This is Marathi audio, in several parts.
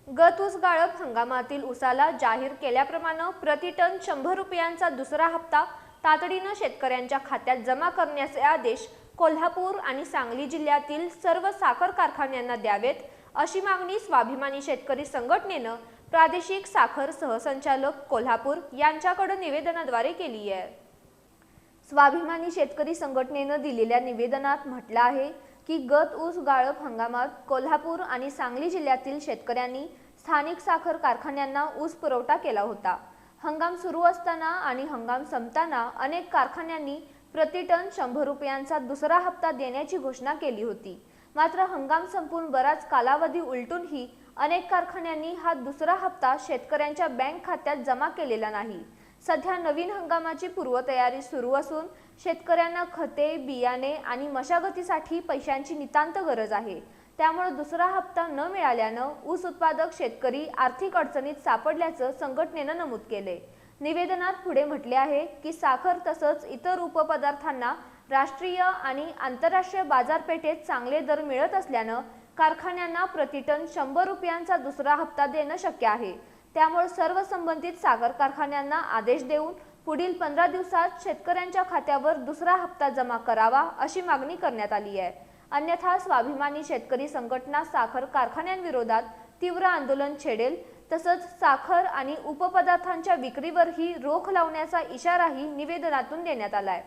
गत ऊस गाळप हंगामातील ऊसाला जाहीर केल्याप्रमाणे प्रति टन 100 रुपयांचा दुसरा हप्ता तातडीने शेतकऱ्यांच्या खात्यात जमा करण्याचे आदेश कोल्हापूर आणि सांगली जिल्ह्यातील सर्व साखर कारखान्यांना द्यावेत, अशी मागणी स्वाभिमानी शेतकरी संघटनेने प्रादेशिक साखर सहसंचालक कोल्हापूर यांच्याकडे निवेदनाद्वारे केली आहे। स्वाभिमानी शेतकरी संघटनेने दिलेल्या निवेदनात म्हटलं आहे की गत ऊस गाळप हंगामात कोल्हापूर आणि सांगली जिल्ह्यातील शेतकऱ्यांनी स्थानिक साखर कारखान्यांना ऊस पुरवठा केला होता। हंगाम सुरू असताना आणि हंगाम संपताना अनेक कारखान्यांनी प्रति टन 100 रुपयांचा दुसरा हप्ता देण्याची घोषणा केली होती। मात्र हंगाम संपून बराच कालावधी उलटूनही अनेक कारखान्यांनी हा दुसरा हप्ता शेतकऱ्यांच्या बँक खात्यात जमा केलेला नाही। सध्या नवीन हंगामाची पूर्वतयारी सुरू असून शेतकऱ्यांना खते, बियाणे आणि मशागतीसाठी पैशांची नितांत गरज आहे। त्यामुळे दुसरा हप्ता न मिळाल्याने ऊस उत्पादक शेतकरी आर्थिक अडचणीत सापडल्याचं संघटनेने नमूद केले। निवेदनात पुढे म्हटले आहे की साखर तसंच इतर उपपदार्थांना राष्ट्रीय आणि आंतरराष्ट्रीय बाजारपेठेत चांगले दर मिळत असल्याने कारखान्यांना प्रति टन 100 रुपयांचा दुसरा हप्ता देणे शक्य आहे। त्यामुळे सर्व संबंधित साखर कारखान्यांना आदेश देऊन पुढील 15 दिवसात शेतकऱ्यांच्या खात्यावर दुसरा हप्ता जमा करावा, अशी मागणी करण्यात आली आहे। अन्यथा स्वाभिमानी शेतकरी संघटना साखर कारखान्यांविरोधात तीव्र आंदोलन छेडेल, तसंच साखर आणि उपपदार्थांच्या विक्रीवरही रोख लावण्याचा इशाराही निवेदनातून देण्यात आलाय।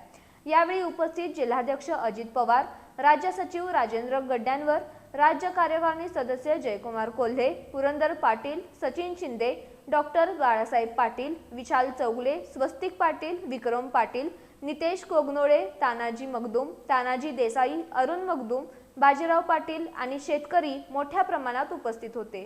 यावेळी उपस्थित जिल्हाध्यक्ष अजित पवार, राज्य सचिव राजेंद्र गड्ड्यांवर, राज्य कार्यकारिणी सदस्य जयकुमार कोल्हे, पुरंदर पाटील, सचिन शिंदे, डॉक्टर बाळासाहेब पाटील, विशाल चौगले, स्वस्तिक पाटील, विक्रम पाटील, नितेश कोगनोळे, तानाजी मगदूम, तानाजी देसाई, अरुण मगदूम, बाजीराव पाटील आणि शेतकरी मोठ्या प्रमाणात उपस्थित होते।